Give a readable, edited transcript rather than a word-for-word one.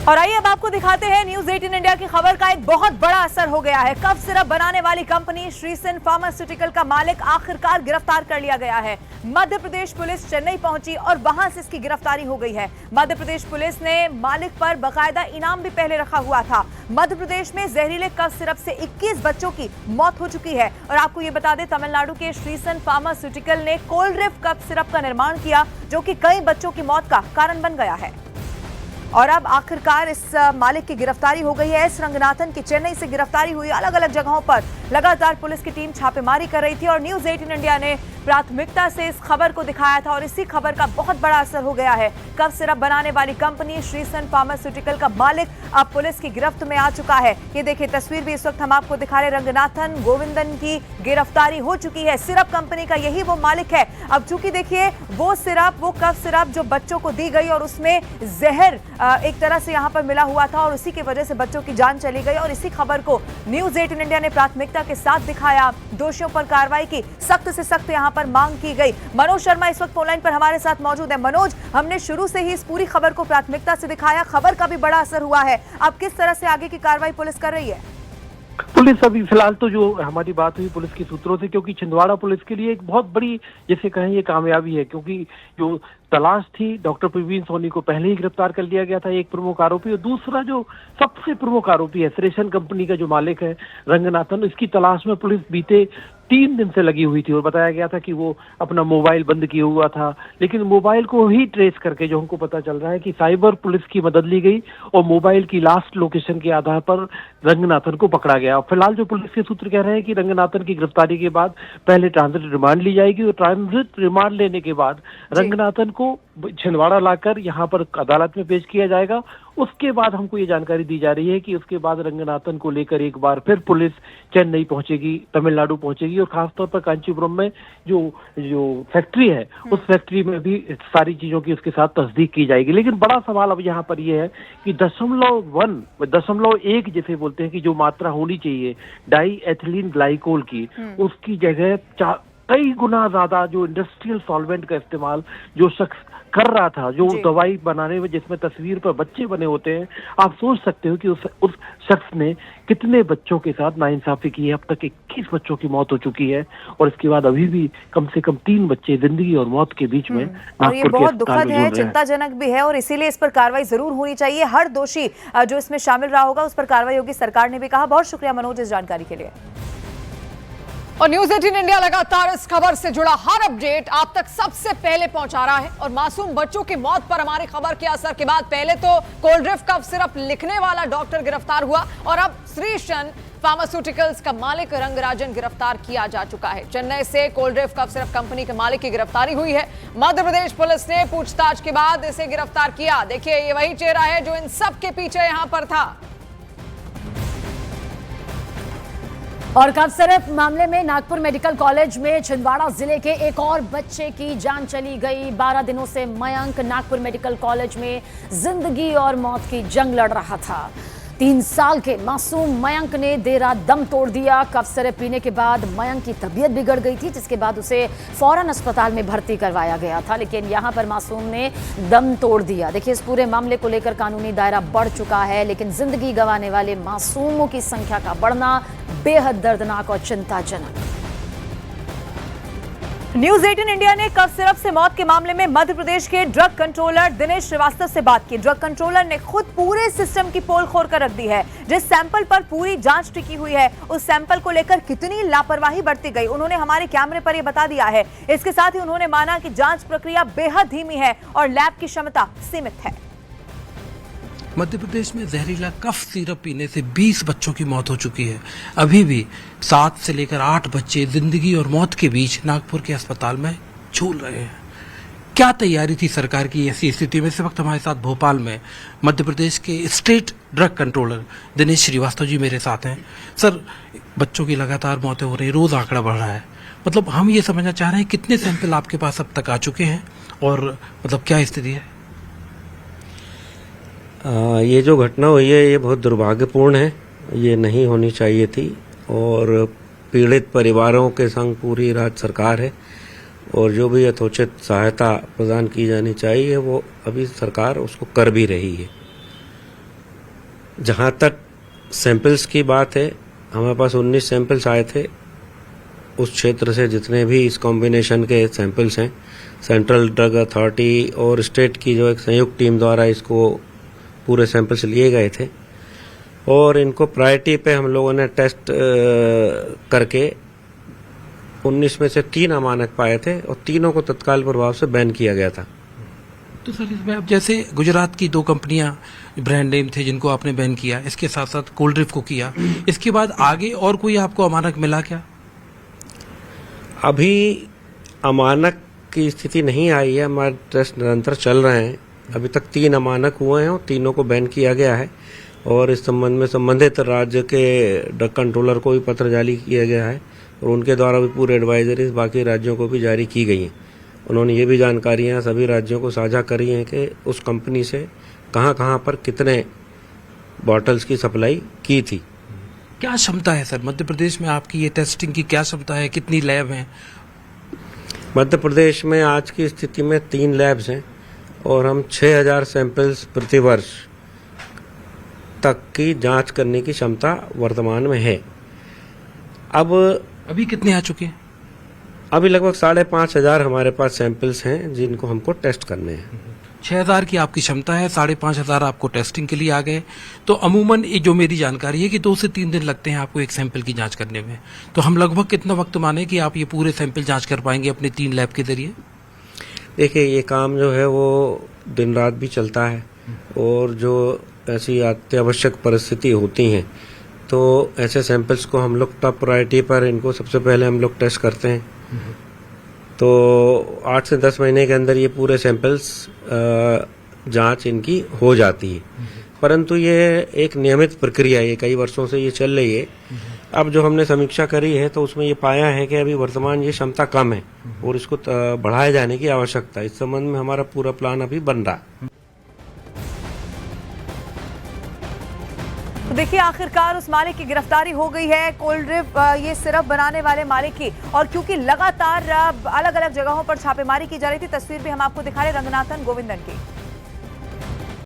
और आइए अब आपको दिखाते हैं न्यूज 18 इंडिया की खबर का एक बहुत बड़ा असर हो गया है। कफ सिरप बनाने वाली कंपनी श्रीसन फार्मास्यूटिकल का मालिक आखिरकार गिरफ्तार कर लिया गया है। मध्य प्रदेश पुलिस चेन्नई पहुंची और वहां से इसकी गिरफ्तारी हो गई है। मध्य प्रदेश पुलिस ने मालिक पर बाकायदा इनाम भी पहले रखा हुआ था। मध्य प्रदेश में जहरीले कफ सिरप से 21 बच्चों की मौत हो चुकी है। और आपको ये बता दें, तमिलनाडु के श्रीसन फार्मास्यूटिकल ने कोलरिफ कफ सिरप का निर्माण किया, जो कि कई बच्चों की मौत का कारण बन गया है। और अब आखिरकार इस मालिक की गिरफ्तारी हो गई है। एस रंगनाथन की चेन्नई से गिरफ्तारी हुई। अलग अलग जगहों पर लगातार पुलिस की टीम छापेमारी कर रही थी और न्यूज 18 इंडिया ने प्राथमिकता से इस खबर को दिखाया था और इसी खबर का बहुत बड़ा असर हो गया है। कफ सिरप बनाने वाली कंपनी श्रीसन फार्मास्यूटिकल का मालिक अब पुलिस की गिरफ्त में आ चुका है। ये देखिए तस्वीर भी इस वक्त हम आपको दिखा रहे। रंगनाथन गोविंदन की गिरफ्तारी हो चुकी है। सिरप कंपनी का यही वो मालिक है। अब चूंकि देखिए वो कफ सिरप जो बच्चों को दी गई और उसमें जहर एक तरह से यहां पर मिला हुआ था और उसी की वजह से बच्चों की जान चली गई और इसी खबर को न्यूज 18 इंडिया ने प्राथमिकता के साथ दिखाया। दोषियों पर कार्रवाई की सख्त से सख्त यहां पर मांग की गई। मनोज शर्मा इस वक्त फोनलाइन पर हमारे साथ मौजूद है। मनोज, हमने शुरू से ही इस पूरी खबर को प्राथमिकता से दिखाया, खबर का भी बड़ा असर हुआ है। अब किस तरह से आगे की कार्रवाई पुलिस कर रही है? पुलिस अभी फिलहाल तो जो हमारी बात हुई पुलिस के सूत्रों से, क्योंकि छिंदवाड़ा पुलिस के लिए एक बहुत बड़ी जैसे कहें ये कामयाबी है, क्योंकि जो तलाश थी डॉक्टर प्रवीण सोनी को पहले ही गिरफ्तार कर लिया गया था, एक प्रमुख आरोपी, और दूसरा जो सबसे प्रमुख आरोपी है श्रीसन कंपनी का जो मालिक है रंगनाथन, इसकी तलाश में पुलिस बीते 3 दिन से लगी हुई थी और बताया गया था कि वो अपना मोबाइल बंद किया हुआ था। लेकिन मोबाइल को ही ट्रेस करके जो हमको पता चल रहा है कि साइबर पुलिस की मदद ली गई और मोबाइल की लास्ट लोकेशन के आधार पर रंगनाथन को पकड़ा गया। फिलहाल जो पुलिस के सूत्र कह रहे हैं कि रंगनाथन की गिरफ्तारी के बाद पहले ट्रांजिट रिमांड ली जाएगी और ट्रांजिट रिमांड लेने के बाद रंगनाथन को छिंदवाड़ा लाकर यहाँ पर अदालत में पेश किया जाएगा। उसके बाद हमको ये जानकारी दी जा रही है कि उसके बाद रंगनाथन को लेकर एक बार फिर पुलिस चेन्नई पहुंचेगी, तमिलनाडु पहुंचेगी और खासतौर पर कांचीपुरम में जो फैक्ट्री है उस फैक्ट्री में भी सारी चीजों की उसके साथ तस्दीक की जाएगी। लेकिन बड़ा सवाल अब यहाँ पर यह है कि 0.1 जिसे बोलते हैं कि जो मात्रा होनी चाहिए डाई एथिलीन ग्लाइकोल की, उसकी जगह कई गुना ज्यादा जो इंडस्ट्रियल सॉल्वेंट का इस्तेमाल जो शख्स कर रहा था, जो दवाई बनाने में जिसमें तस्वीर पर बच्चे बने होते हैं, आप सोच सकते हो कि उस शख्स ने कितने बच्चों के साथ नाइंसाफी की है। अब तक 21 बच्चों की मौत हो चुकी है और इसके बाद अभी भी कम से कम 3 बच्चे जिंदगी और मौत के बीच में और ये बहुत दुखद है, चिंताजनक भी है और इसीलिए इस पर कार्रवाई जरूर होनी चाहिए। हर दोषी जो इसमें शामिल रहा होगा उस पर कार्रवाई होगी, सरकार ने भी कहा। बहुत शुक्रिया मनोज इस जानकारी के लिए। और न्यूज 18 इंडिया लगातार इस खबर से जुड़ा हर अपडेट आप तक सबसे पहले पहुंचा रहा है। और मासूम बच्चों की मौत पर हमारी खबर के असर के बाद पहले तो कोलड्रिफ कफ सिरप लिखने वाला डॉक्टर गिरफ्तार हुआ और अब श्रीसन फार्मास्यूटिकल्स का मालिक रंगराजन गिरफ्तार किया जा चुका है। चेन्नई से कोलड्रिफ कफ सिरप कंपनी के मालिक की गिरफ्तारी हुई है। मध्य प्रदेश पुलिस ने पूछताछ के बाद इसे गिरफ्तार किया। देखिए ये वही चेहरा है जो इन सब के पीछे यहां पर था। और कफ सिरप मामले में नागपुर मेडिकल कॉलेज में छिंदवाड़ा जिले के एक और बच्चे की जान चली गई। 12 दिनों से मयंक नागपुर मेडिकल कॉलेज में जिंदगी और मौत की जंग लड़ रहा था। 3 साल के मासूम मयंक ने देर रात दम तोड़ दिया। कफ सिरप पीने के बाद मयंक की तबीयत बिगड़ गई थी, जिसके बाद उसे फौरन अस्पताल में भर्ती करवाया गया था, लेकिन यहां पर मासूम ने दम तोड़ दिया। देखिए इस पूरे मामले को लेकर कानूनी दायरा बढ़ चुका है, लेकिन जिंदगी गंवाने वाले मासूमों की संख्या का बढ़ना बेहद दर्दनाक और चिंताजनक। न्यूज 18 इंडिया ने कफ सिरप से मौत के मामले में मध्य प्रदेश के ड्रग कंट्रोलर दिनेश श्रीवास्तव से बात की। ड्रग कंट्रोलर ने खुद पूरे सिस्टम की पोल खोल कर रख दी है। जिस सैंपल पर पूरी जांच टिकी हुई है उस सैंपल को लेकर कितनी लापरवाही बरती गई उन्होंने हमारे कैमरे पर यह बता दिया है। इसके साथ ही उन्होंने माना कि जांच प्रक्रिया बेहद धीमी है और लैब की क्षमता सीमित है। मध्य प्रदेश में जहरीला कफ सिरप पीने से 20 बच्चों की मौत हो चुकी है। अभी भी 7 से लेकर 8 बच्चे जिंदगी और मौत के बीच नागपुर के अस्पताल में झूल रहे हैं। क्या तैयारी थी सरकार की ऐसी स्थिति में? इस वक्त हमारे साथ भोपाल में मध्य प्रदेश के state drug controller Dinesh Shrivastava ji मेरे साथ हैं। सर, बच्चों की लगातार मौतें हो रही हैं, रोज आंकड़ा बढ़ रहा है, मतलब हम ये समझना चाह रहे हैं कितने सैंपल आपके पास अब तक आ चुके हैं और मतलब क्या स्थिति है? ये जो घटना हुई है ये बहुत दुर्भाग्यपूर्ण है, ये नहीं होनी चाहिए थी और पीड़ित परिवारों के संग पूरी राज्य सरकार है और जो भी यथोचित सहायता प्रदान की जानी चाहिए वो अभी सरकार उसको कर भी रही है। जहाँ तक सैंपल्स की बात है, हमारे पास 19 सैंपल्स आए थे। उस क्षेत्र से जितने भी इस कॉम्बिनेशन के सैंपल्स हैं, सेंट्रल ड्रग अथॉरिटी और स्टेट की जो एक संयुक्त टीम द्वारा इसको पूरे सैंपल्स लिए गए थे और इनको प्रायोरिटी पे हम लोगों ने टेस्ट करके 19 में से 3 अमानक पाए थे और तीनों को तत्काल प्रभाव से बैन किया गया था। तो सर इसमें अब जैसे गुजरात की 2 कंपनियां ब्रांड नेम थे जिनको आपने बैन किया, इसके साथ साथ कोल्ड ड्रिफ्ट को किया, इसके बाद आगे और कोई आपको अमानक मिला क्या? अभी अमानक की स्थिति नहीं आई है, हमारे टेस्ट निरंतर चल रहे हैं। अभी तक 3 अमानक हुए हैं और तीनों को बैन किया गया है और इस संबंध में संबंधित राज्य के ड्रग कंट्रोलर को भी पत्र जारी किया गया है और उनके द्वारा भी पूरे एडवाइजरीज बाकी राज्यों को भी जारी की गई हैं। उन्होंने ये भी जानकारियां सभी राज्यों को साझा करी हैं कि उस कंपनी से कहां-कहां पर कितने बॉटल्स की सप्लाई की थी। क्या क्षमता है सर मध्य प्रदेश में आपकी ये टेस्टिंग की, क्या क्षमता है, कितनी लैब हैं? मध्य प्रदेश में आज की स्थिति में 3 लैब्स हैं और हम 6000 सैंपल्स प्रतिवर्ष तक की जांच करने की क्षमता वर्तमान में है। अब अभी कितने आ चुके हैं? अभी लगभग 5500 हमारे पास सैंपल्स हैं जिनको हमको टेस्ट करने हैं। 6000 की आपकी क्षमता है, 5500 आपको टेस्टिंग के लिए आ गए। तो अमूमन ये जो मेरी जानकारी है कि 2 से 3 दिन लगते हैं आपको एक सैंपल की जांच करने में, तो हम लगभग कितना वक्त माने कि आप ये पूरे सैंपल जांच कर पाएंगे अपने 3 लैब के जरिए? देखिए, ये काम जो है वो दिन रात भी चलता है और जो ऐसी अत्यावश्यक परिस्थिति होती हैं तो ऐसे सैंपल्स को हम लोग टॉप प्रायोरिटी पर इनको सबसे पहले हम लोग टेस्ट करते हैं। तो 8 से 10 महीने के अंदर ये पूरे सैंपल्स जांच इनकी हो जाती है, परंतु ये एक नियमित प्रक्रिया है, ये कई वर्षों से ये चल रही है। अब जो हमने समीक्षा करी है तो उसमें ये पाया है कि अभी वर्तमान ये क्षमता कम है और इसको बढ़ाए जाने की आवश्यकता है। इस संबंध में हमारा पूरा प्लान अभी बन रहा है। तो देखिए आखिरकार उस मालिक की गिरफ्तारी हो गई है, कोल्ड ड्रिफ्ट ये सिरप बनाने वाले मालिक की। और क्योंकि लगातार अलग अलग जगहों पर छापेमारी की जा रही थी, तस्वीर भी हम आपको दिखा रहे रंगनाथन गोविंदन की।